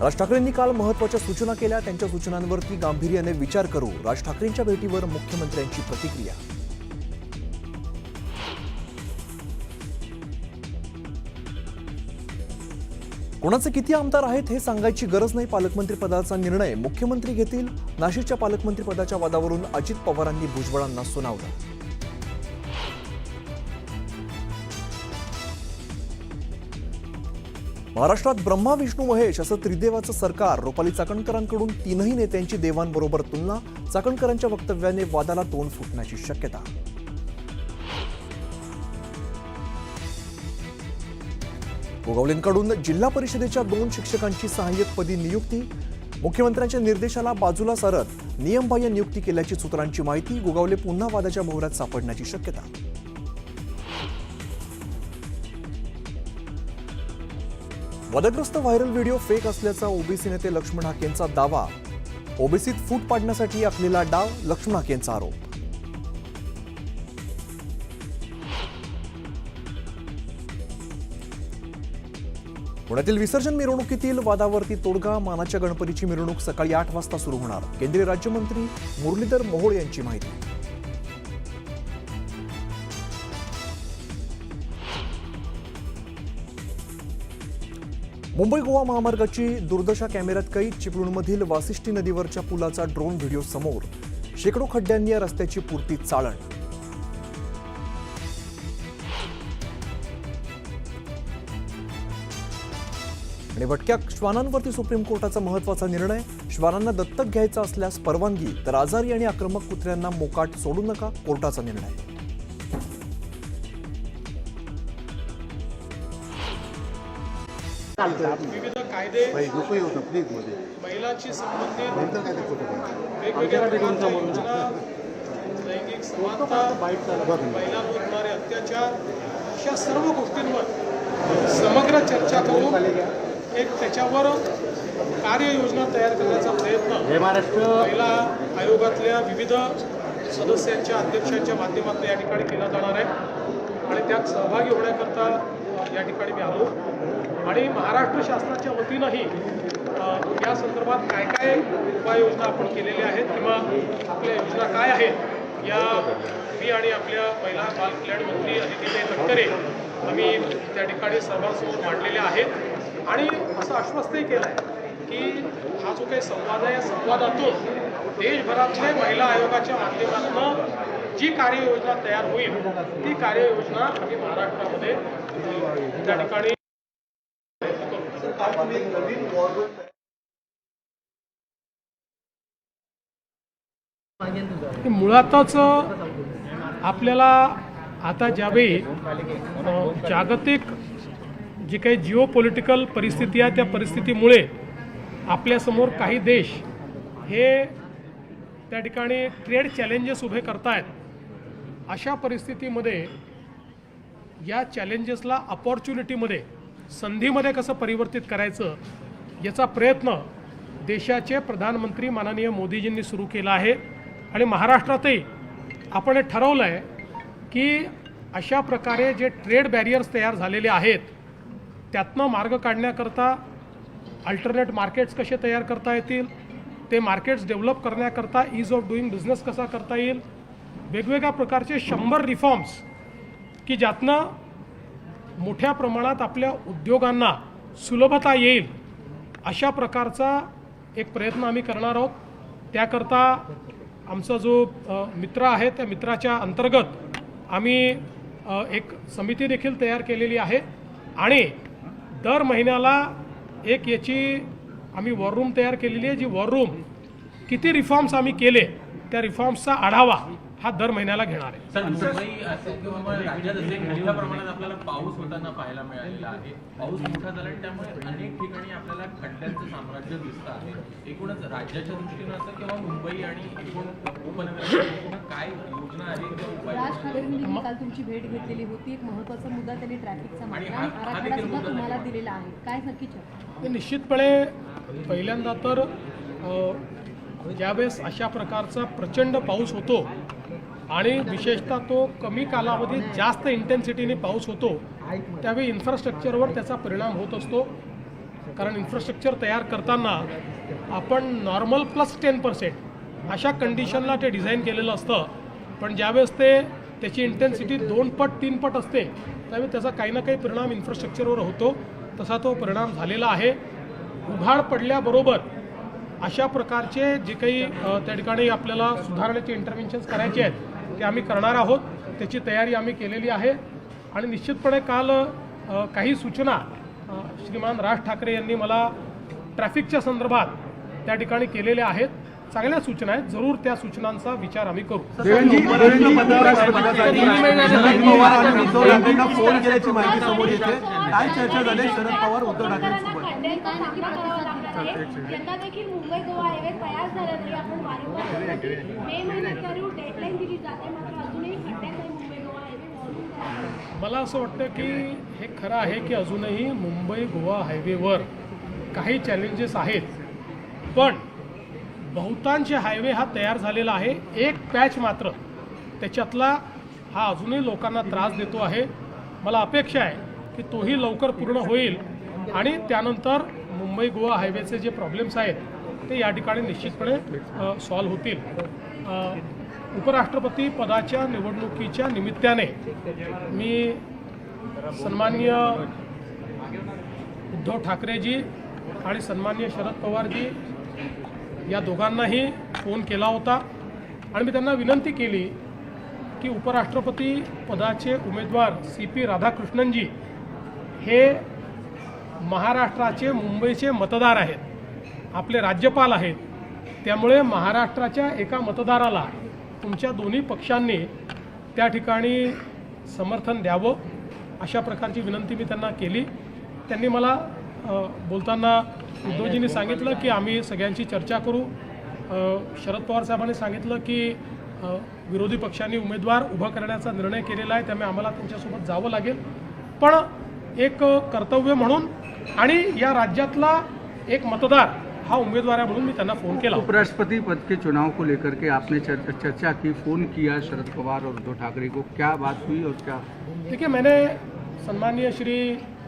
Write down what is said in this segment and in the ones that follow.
राज ठाकरेंनी काल महत्त्वाच्या सूचना केल्या। त्यांच्या सूचनांवरती गांभीर्याने विचार करू। राज ठाकरेंच्या भेटीवर मुख्यमंत्र्यांची प्रतिक्रिया। कोणाचे किती आमदार आहेत हे सांगायची गरज नाही। पालकमंत्री पदाचा निर्णय मुख्यमंत्री घेतील। नाशिकच्या पालकमंत्री पदाच्या वादावरून अजित पवारांनी भुजबळांना सुनावलं। महाराष्ट्रात ब्रह्मा विष्णू महेश असं त्रिदेवाचं सरकार। रुपाली चाकणकरांकडून तीनही नेत्यांची देवांबरोबर तुलना। चाकणकरांच्या वक्तव्याने वादाला तोंड फुटण्याची शक्यता। गोगावलेंकडून जिल्हा परिषदेच्या 2 शिक्षकांची सहाय्यकपदी नियुक्ती। मुख्यमंत्र्यांच्या निर्देशाला बाजूला सारत नियमबाह्य नियुक्ती केल्याची सूत्रांची माहिती। गोगावले पुन्हा वादाच्या भोवऱ्यात सापडण्याची शक्यता। वादग्रस्त व्हायरल व्हिडिओ फेक असल्याचा ओबीसी नेते लक्ष्मण हाकेंचा दावा। ओबीसीत फूट पाडण्यासाठी आखलेला डाव, लक्ष्मण हाकेंचा आरोप। पुण्यातील विसर्जन मिरवणुकीतील वादावरती तोडगा। मानाच्या गणपतीची मिरवणूक सकाळी 8 वाजता सुरू होणार। केंद्रीय राज्यमंत्री मुरलीधर मोहोळ यांची माहिती। मुंबई गोवा महामार्गाची दुर्दशा कॅमेऱ्यात कैद। चिपळूणमधील वासिष्ठी नदीवरच्या पुलाचा ड्रोन व्हिडिओ समोर। शेकडो खड्ड्यांनी या रस्त्याची पुरती चाळण। आणि भटक्या श्वानांवरती सुप्रीम कोर्टाचा महत्त्वाचा निर्णय। श्वानांना दत्तक घ्यायचा असल्यास परवानगी, तर आजारी आणि आक्रमक कुत्र्यांना मोकाट सोडू नका, कोर्टाचा निर्णय। विविध कायदे महिलांशी संबंधित वेगवेगळ्या प्रकारच्या योजना, लैंगिक समानता, महिलांवर होणारे अत्याचार अशा सर्व गोष्टींवर समग्र चर्चा करून एक त्याच्यावर कार्ययोजना तयार करण्याचा प्रयत्न महिला आयोगातल्या विविध सदस्यांच्या अध्यक्षांच्या माध्यमातून या ठिकाणी केला जाणार आहे। आणि त्यात सहभागी होण्याकरता या ठिकाणी मी आलो आणि महाराष्ट्र शासनाच्या वतीनंही या संदर्भात काय काय उपाययोजना आपण केलेल्या आहेत किंवा आपल्या योजना काय आहेत या मी आणि आपल्या महिला बाल कल्याण मंत्री अदिती तटकरे आम्ही त्या ठिकाणी सर्वांसमोर मांडलेल्या आहेत। आणि असं आश्वस्तही केलं आहे की हा जो काही संवाद आहे या संवादातून देशभरातल्या महिला आयोगाच्या माध्यमातून जी कार्ययोजना तयार होईल ती कार्ययोजना आम्ही महाराष्ट्रामध्ये त्या ठिकाणी मुळातच आपल्याला आता ज्यावेळी जागतिक जी काही जिओ पॉलिटिकल परिस्थिती आहे त्या परिस्थितीमुळे आपल्यासमोर काही देश हे त्या ठिकाणी ट्रेड चॅलेंजेस उभे करतायत। अशा परिस्थितीमध्ये या चॅलेंजेसला अपॉर्च्युनिटीमध्ये, संधीमध्ये कसं परिवर्तित करायचं याचा प्रयत्न देशाचे प्रधानमंत्री माननीय मोदीजींनी सुरू केला आहे। आणि महाराष्ट्रातही आपण ठरवलं आहे की अशा प्रकारे जे ट्रेड बॅरियर्स तयार झालेले आहेत त्यातनं मार्ग काढण्याकरता अल्टरनेट मार्केट्स कसे तयार करता येतील, ते मार्केट्स डेव्हलप करण्याकरता ईज ऑफ डुईंग बिझनेस कसा करता येईल, वेगवेगळ्या प्रकारचे 100 रिफॉर्म्स की ज्यातनं मोठ्या प्रमाणात आपल्या उद्योगांना सुलभता येईल अशा प्रकारचा एक प्रयत्न आम्ही करणार आहोत। त्याकरता आमचा जो मित्र आहे त्या मित्राच्या अंतर्गत आम्ही एक समिती देखील तयार केलेली आहे आणि दर महिन्याला एक याची आम्ही वॉर रूम तयार केलेली आहे, जी वॉर रूम किती रिफॉर्म्स आम्ही केले त्या रिफॉर्म्सचा आढावा हा दर महिन्याला घेणार आहे। सर, मुंबई असेल किंवा मग राज्यात असेल मोठ्या प्रमाणात आपल्याला पाऊस होताना पाहायला मिळालेला आहे। पाऊस मोठा झाला त्यामुळे अनेक ठिकाणी आपल्याला खड्ड्यांचं साम्राज्य दिसतं आहे। एकूणच राज्याच्या दृष्टीनं असं किंवा मुंबई आणि एकूण उपनगराच्या काय योजना आहे किंवा उपाय? राज ठाकरेंनी काल तुमची भेट घेतलेली होती, एक महत्त्वाचा मुद्दा त्यांनी ट्रॅफिकचा मांडला आणि आराखडा सुद्धा तुम्हाला दिलेला आहे, काय नक्की चर्चा? निश्चितपणे पहिल्यांदा तर ज्यावेळेस अशा प्रकारचा प्रचंड पाऊस होतो आणि विशेषतः तो कमी कालावधीत जास्त इंटेन्सिटीने पाऊस होतो त्यावेळी इन्फ्रास्ट्रक्चरवर त्याचा परिणाम होत असतो। कारण इन्फ्रास्ट्रक्चर तयार करताना आपण नॉर्मल प्लस 10% अशा कंडिशनला ते डिझाईन केलेलं असतं, पण ज्यावेळेस त्याची इंटेन्सिटी 2 पट 3 पट असते त्यावेळी त्याचा काही ना काही परिणाम इन्फ्रास्ट्रक्चरवर होतो. तसा तो परिणाम झालेला आहे. उघाड पडल्याबरोबर अशा प्रकारचे जे काही त्या ठिकाणी आपल्याला सुधारण्याचे इंटरव्हेन्शन्स करायचे आहेत ते आम्ही करणार आहोत. त्याची तयारी आम्ही केलेली आहे आणि निश्चितपणे काल काही सूचना श्रीमान राज ठाकरे यांनी मला ट्रॅफिकच्या संदर्भात त्या ठिकाणी केलेल्या आहेत. चांगल्या सूचना आहेत, जरूर त्या सूचनांचा विचार आम्ही करू. फोन केल्याची माहिती समोर येते. काय चर्चा झाली शरद पवार उद्धव ठाकरेंसोबत? यंदा देखील मुंबई गोवा हायवे तयार झाला तरी आपण वारंवार मे महिन्यात करू डेडलाईन दिली जाते, मात्र अजूनही खड्ड्यात आहे मुंबई गोवा हायवे. मला असं वाटतं की हे खरं आहे की अजूनही मुंबई गोवा हायवेवर काही चॅलेंजेस आहेत, पण बहुतांश हायवे हा तयार झालेला आहे. एक पॅच मात्र त्याच्यातला हा अजूनही लोकांना त्रास देतो आहे. मला अपेक्षा आहे की तोही लवकर पूर्ण होईल आणि त्यानंतर मुंबई गोवा हायवेचे जे प्रॉब्लेम्स आहेत ते या ठिकाणी निश्चितपणे सॉल्व्ह होतील. उपराष्ट्रपती पदाच्या निवडणुकीच्या निमित्ताने मी सन्माननीय उद्धव ठाकरेजी आणि सन्माननीय शरद पवारजी या दोघांनाही फोन केला होता आणि मी त्यांना विनंती केली की उपराष्ट्रपती पदाचे उमेदवार CP राधाकृष्णनजी हे महाराष्ट्राचे मुंबईचे मतदार आहेत, आपले राज्यपाल आहेत. त्यामुळे महाराष्ट्राच्या एका मतदाराला तुमच्या दोन्ही पक्षांनी त्या ठिकाणी समर्थन द्यावं अशा प्रकारची विनंती मी त्यांना केली. त्यांनी मला बोलताना उद्धवजींनी सांगितलं की आम्ही सगळ्यांची चर्चा करू. शरद पवार साहेबांनी सांगितलं की विरोधी पक्षांनी उमेदवार उभा करण्याचा निर्णय केलेला आहे, त्यामुळे आम्हाला त्यांच्यासोबत जावं लागेल. पण एक कर्तव्य म्हणून आणि या राज्यातला एक मतदार हा उम्मीदवार है, म्हणून मी त्यांना फोन केला. उपराष्ट्रपति पद के चुनाव को लेकर के आपने चर्चा की, फोन किया शरद पवार और उद्धव ठाकरे को, क्या बात हुई और क्या? देखिए, मैंने सम्मानीय श्री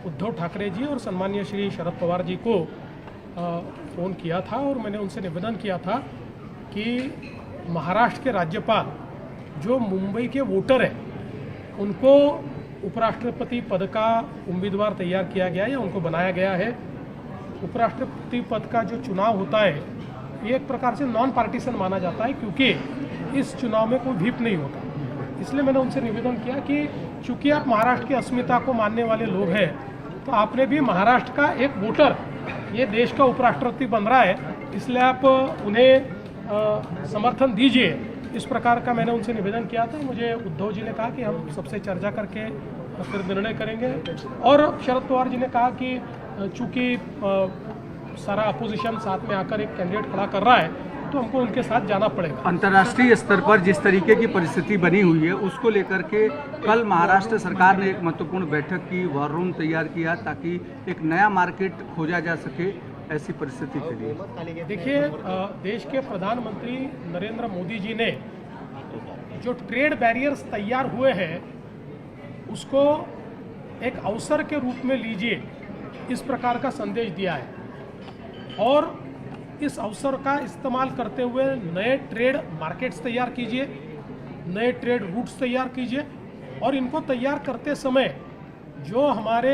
उद्धव ठाकरे जी और सम्मानीय श्री शरद पवार जी को फ़ोन किया था और मैंने उनसे निवेदन किया था कि महाराष्ट्र के राज्यपाल जो मुंबई के वोटर हैं उनको उपराष्ट्रपति पद का उम्मीदवार तैयार किया गया है या उनको बनाया गया है. उपराष्ट्रपति पद का जो चुनाव होता है ये एक प्रकार से नॉन पार्टीसन माना जाता है, क्योंकि इस चुनाव में कोई व्हिप नहीं होता. इसलिए मैंने उनसे निवेदन किया कि चूँकि आप महाराष्ट्र की अस्मिता को मानने वाले लोग हैं तो आपने भी महाराष्ट्र का एक वोटर ये देश का उपराष्ट्रपति बन रहा है, इसलिए आप उन्हें समर्थन दीजिए. इस प्रकार का मैंने उनसे निवेदन किया था. मुझे उद्धव जी ने कहा कि हम सबसे चर्चा करके फिर निर्णय करेंगे, और शरद पवार जी ने कहा कि चूँकि सारा अपोजिशन साथ में आकर एक कैंडिडेट खड़ा कर रहा है तो हमको उनके साथ जाना पड़ेगा. अंतर्राष्ट्रीय स्तर पर जिस तरीके की परिस्थिति बनी हुई है उसको लेकर के कल महाराष्ट्र सरकार ने एक महत्वपूर्ण बैठक की, वॉर रूम तैयार किया ताकि एक नया मार्केट खोजा जा सके ऐसी परिस्थिति के लिए. देखिए, देश के प्रधानमंत्री नरेंद्र मोदी जी ने जो ट्रेड बैरियर्स तैयार हुए हैं उसको एक अवसर के रूप में लीजिए, इस प्रकार का संदेश दिया है, और इस अवसर का इस्तेमाल करते हुए नए ट्रेड मार्केट्स तैयार कीजिए, नए ट्रेड रूट्स तैयार कीजिए, और इनको तैयार करते समय जो हमारे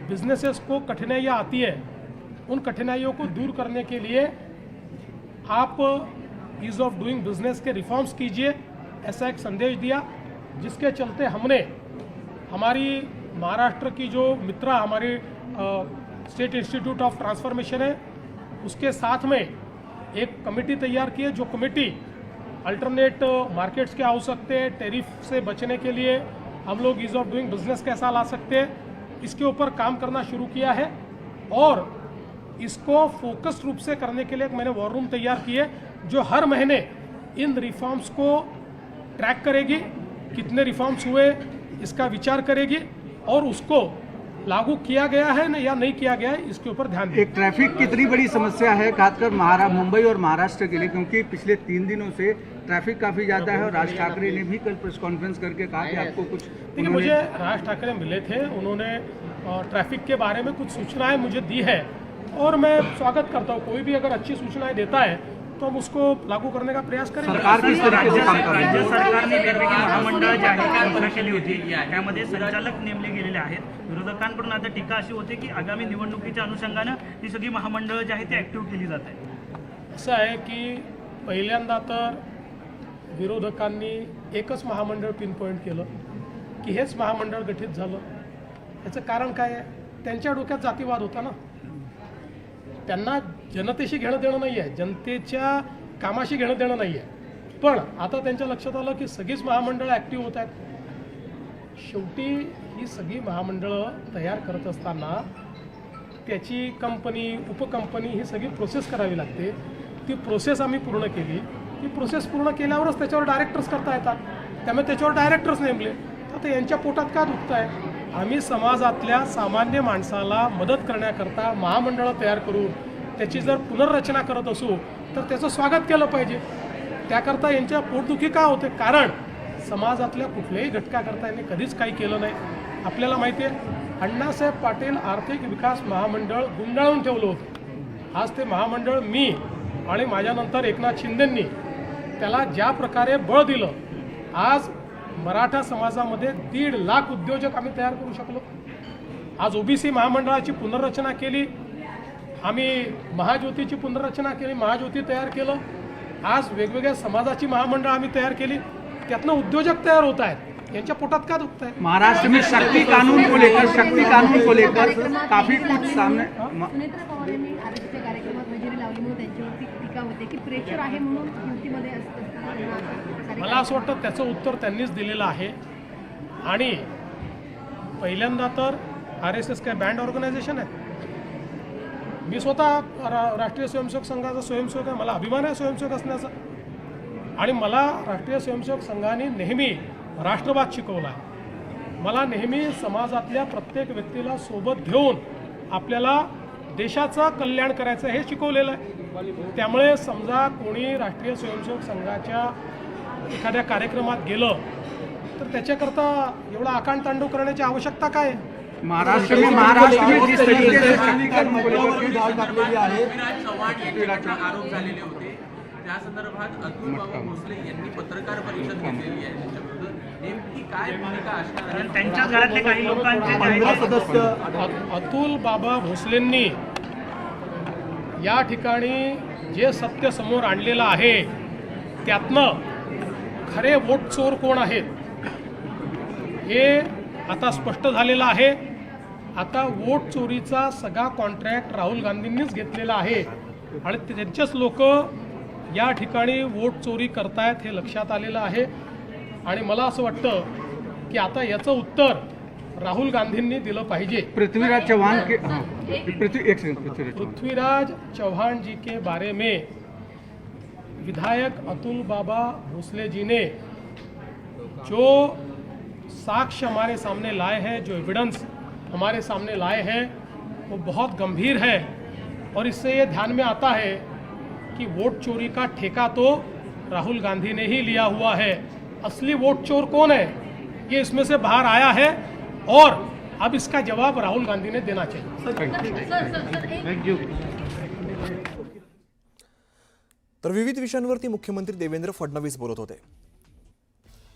बिजनेसेस को कठिनाइयाँ आती है उन कठिनाइयों को दूर करने के लिए आप ease of doing business K reforms कीजिए, ऐसा एक संदेश दिया. जिसके चलते हमने हमारी महाराष्ट्र की जो मित्रा हमारी स्टेट इंस्टीट्यूट ऑफ ट्रांसफॉर्मेशन है उसके साथ में एक कमेटी तैयार की है, जो कमेटी अल्टरनेट मार्केट्स क्या हो सकते हैं, टैरिफ से बचने के लिए हम लोग ईज़ ऑफ डूइंग बिजनेस कैसा ला सकते हैं, इसके ऊपर काम करना शुरू किया है. और इसको फोकस्ड रूप से करने के लिए मैंने वॉर रूम तैयार की है जो हर महीने इन रिफॉर्म्स को ट्रैक करेगी, कितने रिफॉर्म्स हुए इसका विचार करेगी और उसको लागू किया गया है या नहीं किया गया है इसके ऊपर ध्यान दें. एक ट्रैफिक कितनी बड़ी समस्या है खासकर मुंबई और महाराष्ट्र के लिए, क्योंकि पिछले 3 दिनों से ट्रैफिक काफ़ी ज़्यादा है और राज ठाकरे ने भी कल प्रेस कॉन्फ्रेंस करके कहा कि आपको कुछ. देखिए, मुझे राज ठाकरे मिले थे, उन्होंने ट्रैफिक के बारे में कुछ सूचनाएं मुझे दी है और मैं स्वागत करता हूँ। कोई भी अगर अच्छी सूचनाएं देता है तो हम उसको लागू करने का प्रयास करेंगे। सरकार किस तरीके से काम कर रही राज्य है? सरकारने वेगवेगळी महामंडळं जी आहेत घोषणा केली होती, त्यामध्ये संचालक नेमले गेलेले आहेत. विरोधकांकडून आता टीका अशी होते की आगामी निवडणुकीच्या अनुषंगानं ही सगळी महामंडळं जी आहेत ती ॲक्टिव्ह केली जात आहेत. असं आहे की पहिल्यांदा तर विरोधकांनी एकच महामंडळ पिनपॉईंट केलं की हेच महामंडळ गठीत झालं. याचं कारण काय आहे? त्यांच्या डोक्यात जातीवाद होता ना. त्यांना जनतेशी घेणं देणं नाही आहे, जनतेच्या कामाशी घेणं देणं नाही आहे. पण आता त्यांच्या लक्षात आलं की सगळीच महामंडळं ॲक्टिव्ह होत आहेत. शेवटी ही सगळी महामंडळं तयार करत असताना त्याची कंपनी उपकंपनी ही सगळी प्रोसेस करावी लागते. ती प्रोसेस आम्ही पूर्ण केली. ती प्रोसेस पूर्ण केल्यावरच त्याच्यावर डायरेक्टर्स करता येतात. त्यामुळे त्याच्यावर डायरेक्टर्स नेमले. आता यांच्या पोटात का दुखत आहे? आम्ही समाजातल्या सामान्य माणसाला मदत करण्याकरता महामंडळं तयार करून त्याची जर पुनर्रचना करत असू तर त्याचं स्वागत केलं पाहिजे. त्याकरता यांच्या पोटदुखी का होते? कारण समाजातल्या कुठल्याही घटकाकरता यांनी कधीच काही केलं नाही. आपल्याला माहिती आहे अण्णासाहेब पाटील आर्थिक विकास महामंडळ गुंडाळून ठेवलं होतं. आज ते महामंडळ मी आणि माझ्यानंतर एकनाथ शिंदेंनी त्याला ज्या प्रकारे बळ दिलं, आज मराठा समाजामध्ये 1.5 लाख उद्योजक आम्ही तयार करू शकलो. आज ओबीसी महामंडळाची पुनर्रचना केली, आम्ही महाज्योतीची पुनर्रचना केली, महाज्योती तयार केलं. आज वेगवेगळ्या समाजाची महामंडळं आम्ही तयार केली. त्यातनं उद्योजक तयार होत आहेत. यांच्या पोटात का दुखत आहे? महाराष्ट्र में शक्ति कानून को लेकर काफी कुछ सामने सुनेत्रा पवार यांनी आरक्षणाच्या कार्यक्रमात हजेरी लावली म्हणून त्यांच्यावरती टीका होते की प्रेशर आहे म्हणून युतीमध्ये असतं. मला असं वाटतं त्याचं उत्तर त्यांनीच दिलेलं आहे. आणि पहिल्यांदा तर RSS काय बँड ऑर्गनायझेशन आहे? मी स्वतः राष्ट्रीय स्वयंसेवक संघाचा स्वयंसेवक आहे. मला अभिमान आहे स्वयंसेवक असण्याचा. आणि मला राष्ट्रीय स्वयंसेवक संघाने नेहमी राष्ट्रवाद शिकवला आहे. मला नेहमी समाजातल्या प्रत्येक व्यक्तीला सोबत घेऊन आपल्याला देशाचं कल्याण करायचं हे शिकवलेलं आहे. त्यामुळे समजा कोणी राष्ट्रीय स्वयंसेवक संघाच्या एखाद्या कार्यक्रमात गेलं तर त्याच्याकरता एवढा आकांड तांडव करण्याची आवश्यकता काय आहे? महाराष्ट्र में जिस तरीके से शक्ति कानून को लेकर के दाल दाखलेली आहे. पृथ्वीराज चव्हाण यांच्यावर आरोप झालेले होते. त्या संदर्भात अतुल बाबा भोसले यांनी पत्रकार परिषद घेतलेली आहे. त्याच्याविरुद्ध नेमकी काय भूमिका असणार आहे? त्यांच्याच घरातले काही लोकांचे अतुल बाबा भोसलेंनी या ठिकाणी जे सत्य समोर आणलेलं आहे त्यातनं खरे वोट चोर कोण आहेत हे आता स्पष्ट झालेलं आहे. आता वोट चोरीचा सगळा कॉन्ट्रॅक्ट राहुल गांधींनीच घेतलेला आहे आणि त्यांचेच लोक या ठिकाणी वोट चोरी करतायत हे लक्षात आलेलं आहे. आणि मला असं वाटतं की आता याचं उत्तर राहुल गांधींनी दिलं पाहिजे. पृथ्वीराज चौहान के पृथ्वीराज चौहान जी के बारे में विधायक अतुल बाबा भोसले जी ने जो साक्ष्य हमारे सामने लाए हैं, जो एविडेंस हमारे सामने लाए हैं वो बहुत गंभीर है. और इससे ये ध्यान में आता है कि वोट चोरी का ठेका तो राहुल गांधी ने ही लिया हुआ है. असली वोट चोर कौन है ये इसमें से बाहर आया है और अब इसका जवाब राहुल गांधी ने देना चाहिए. तर विविध विषयांवरती मुख्यमंत्री देवेंद्र फडणवीस बोलत होते.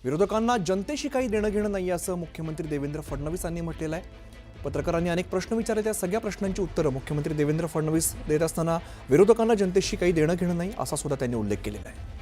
विरोधकांना जनतेशी काही देणं घेणं नाही असं मुख्यमंत्री देवेंद्र फडणवीस यांनी म्हटलेलं आहे. पत्रकारांनी अनेक प्रश्न विचारले. त्या सगळ्या प्रश्नांची उत्तरं मुख्यमंत्री देवेंद्र फडणवीस देत असताना विरोधकांना जनतेशी काही देणं घेणं नाही असा सुद्धा त्यांनी उल्लेख केलेला आहे.